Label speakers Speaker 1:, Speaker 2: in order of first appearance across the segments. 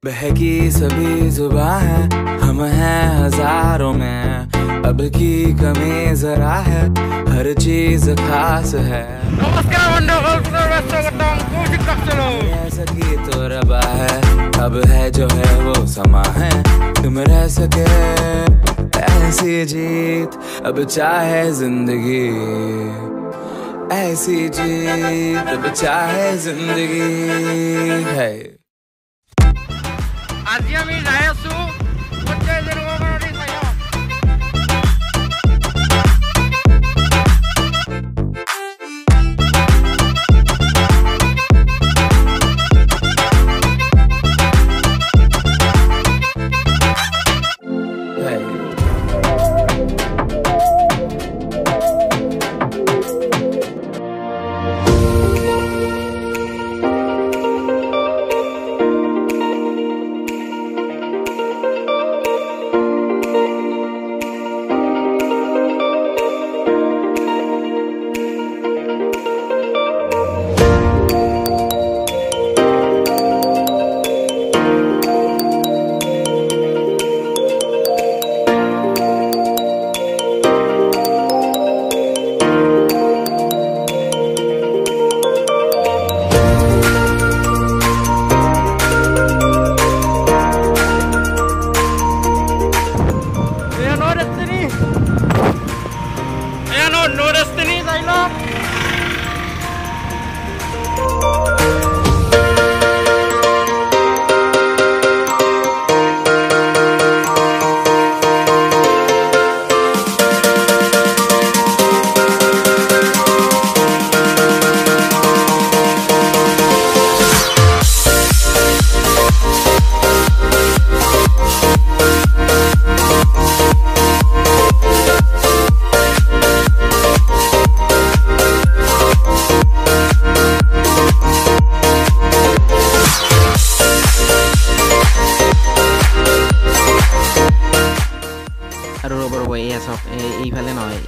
Speaker 1: बहकी सभी जुबां है हम हैं हजारों में अब की कमी जरा है हर चीज खास है सकी तो रबा है अब है जो है वो समा है तुम रह सके ऐसी जीत अब चाहे जिंदगी ऐसी जीत अब चाहे जिंदगी है
Speaker 2: আজি আমি যাই আছো পঞ্চায়ত জনগণৰ এইফালে নহয়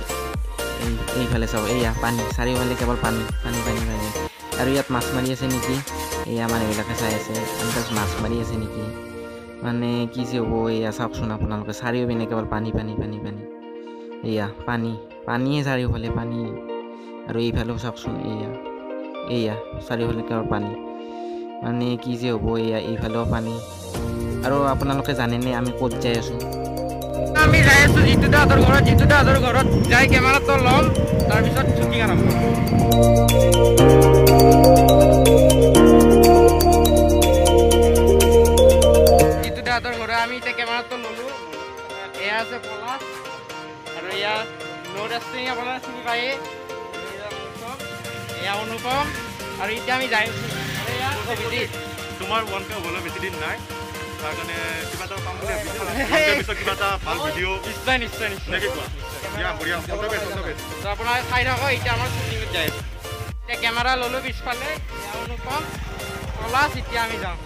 Speaker 2: এইফালে চাওক এয়া পানী চাৰিওফালে কেৱল পানী পানী পানী পানী আৰু ইয়াত মাছ মাৰি আছে নেকি এয়া মানুহবিলাকে চাই আছে আন্দাজ মাছ মাৰি আছে নেকি মানে কি যে হ'ব এয়া চাওকচোন আপোনালোকে চাৰিওপিনে কেৱল পানী পানী পানী পানী এয়া পানী পানীয়ে চাৰিওফালে পানী আৰু এইফালেও চাওকচোন এয়া এয়া চাৰিওফালে কেৱল পানী মানে কি যে হ'ব এয়া এইফালেও পানী আৰু আপোনালোকে জানেনে আমি ক'ত যাই আছোঁ আমি যাই আছো জিতু দাদাৰ ঘৰত যাই কেমেৰাটো ল'ম তাৰপিছত শ্বুটিং আৰম্ভ জিতু দাদাৰ ঘৰত আমি এতিয়া কেমেৰাটো ল'লো এয়া আছে পলাশ আৰু এয়া নৰেষ্টিং আপোনাৰ চিনি পায়ে এয়া অনুপম আৰু এতিয়া আমি যাই আছো তোমাৰ 1K হ'বলৈ বেছি দিন নাই কাৰণে কিবা এটা কাম কৰি পিছত কিবা এটা ভাল ভিডিঅ' নিশ্চয় নিশ্চয় নিশ্চয় বঢ়িয়া আপোনাৰ চাই থাকক এতিয়া আমাৰ শ্বুটিঙত যাই আছোঁ এতিয়া কেমেৰা ল'লোঁ পিছফালে অনুপম পলাশ এতিয়া আমি যাওঁ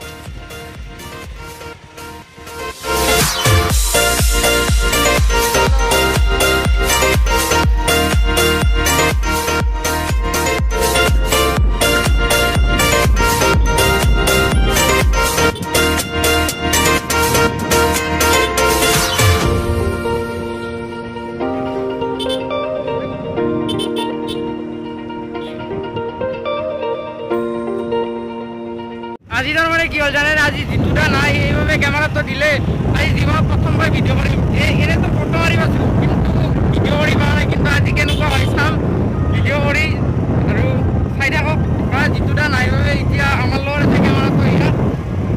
Speaker 2: আজি তাৰমানে কি হ'ল জানে আজি জিতুদা নাই এইভাবে কেমেৰাটো দিলে আজি জীৱনত প্ৰথমবাৰ ভিডিঅ' কৰিম এনেতো ফটো মাৰিব আছোঁ কিন্তু ভিডিঅ' কৰি পোৱা নাই কিন্তু আজি কেনেকুৱা হয় চাম ভিডিঅ' কৰি আৰু চাই থাকক জিতুদা নাই বাবে এতিয়া আমাৰ লগত আছে কেমেৰাটো ইয়াত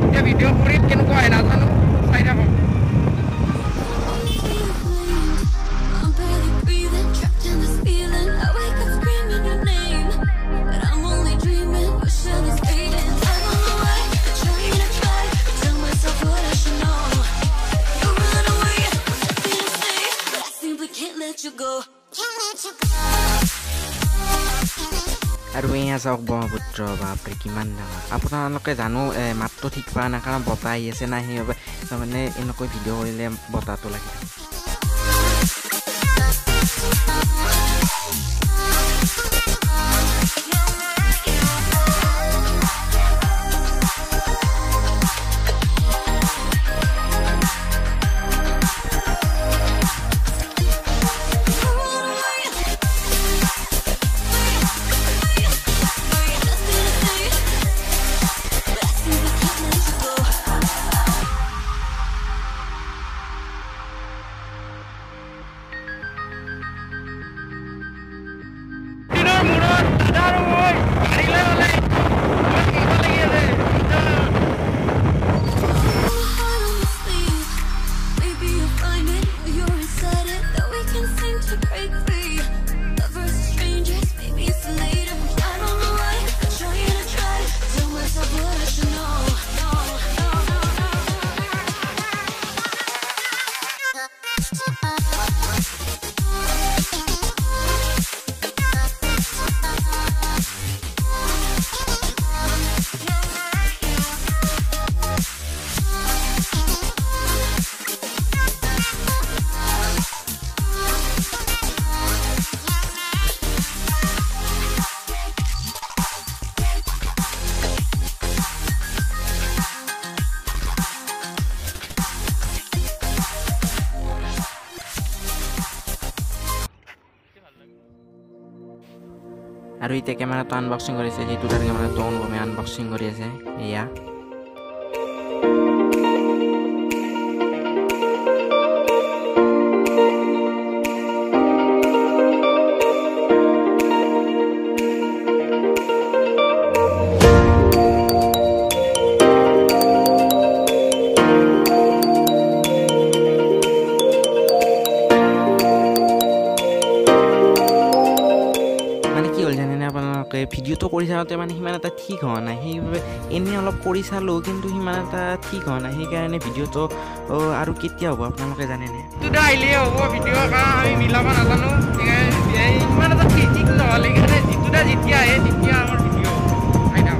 Speaker 2: এতিয়া ভিডিঅ' কৰিম কেনেকুৱা হয় নাজানো চাই থাকক আৰু এয়া চাওক ব্ৰহ্মপুত্ৰ বাপৰে কিমান ডাঙৰ আপোনালোকে জানো মাতটো ঠিক পোৱা নাই কাৰণ বতাহ আহি আছে নাই সেইবাবে তাৰমানে এনেকৈ ভিডিঅ' কৰিলে বতাহটো লাগি থাকে আৰু এতিয়া কেমেৰাটো আনবক্সিং কৰিছে যেটো তাৰ কেমেৰাটো অন কৰি আনবক্সিং কৰি আছে এয়া ভিডিওটো কৰি চাওঁতে মানে সিমান এটা ঠিক হোৱা নাই সেইবাবে এনে অলপ কৰি চালো কিন্তু সিমান এটা ঠিক হোৱা নাই সেইকাৰণে ভিডিওটো আৰু কেতিয়া হ'ব আপোনালোকে জানেনে
Speaker 3: দুটা আইলে হ'ব ভিডিও কাৰণ আমি মিলাব নাজানো ইমান এটা ঠিক নহ'লে সেইকাৰণে যিটোটা যেতিয়া আহে তেতিয়া আমাৰ ভিডিও আইনা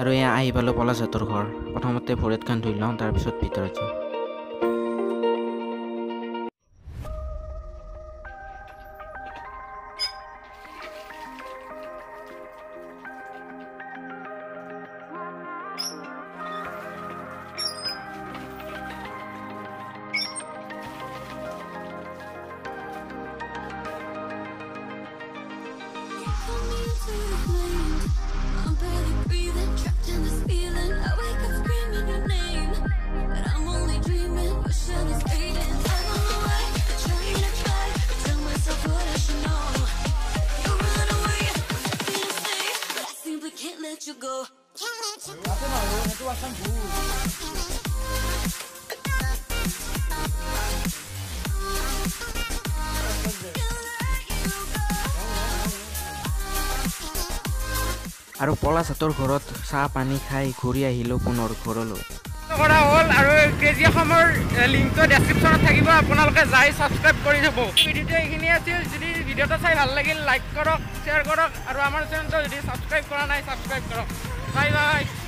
Speaker 2: আৰু এয়া আহি পালো পলাশহঁতৰ ঘৰ প্ৰথমতে ভৰিতখন ধুই লওঁ তাৰপিছত ভিতৰত যাওঁ
Speaker 4: you go.
Speaker 2: আৰু পলাশহঁতৰ ঘৰত চাহ পানী খাই ঘূৰি আহিলো পুনৰ ঘৰলৈ
Speaker 3: কৰা হ'ল আৰু কেজিএফৰ লিংকটো ডেছক্ৰিপশ্যনত থাকিব আপোনালোকে যাই সাবস্ক্ৰাইব কৰি থব ভিডিওটো এইখিনি আছিল যদি ভিডিওটো চাই ভাল লাগিল লাইক কৰক শ্বেয়াৰ কৰক আৰু আমাৰ চেনেলটো যদি সাবস্ক্ৰাইব কৰা নাই সাবস্ক্ৰাইব কৰক বাই বাই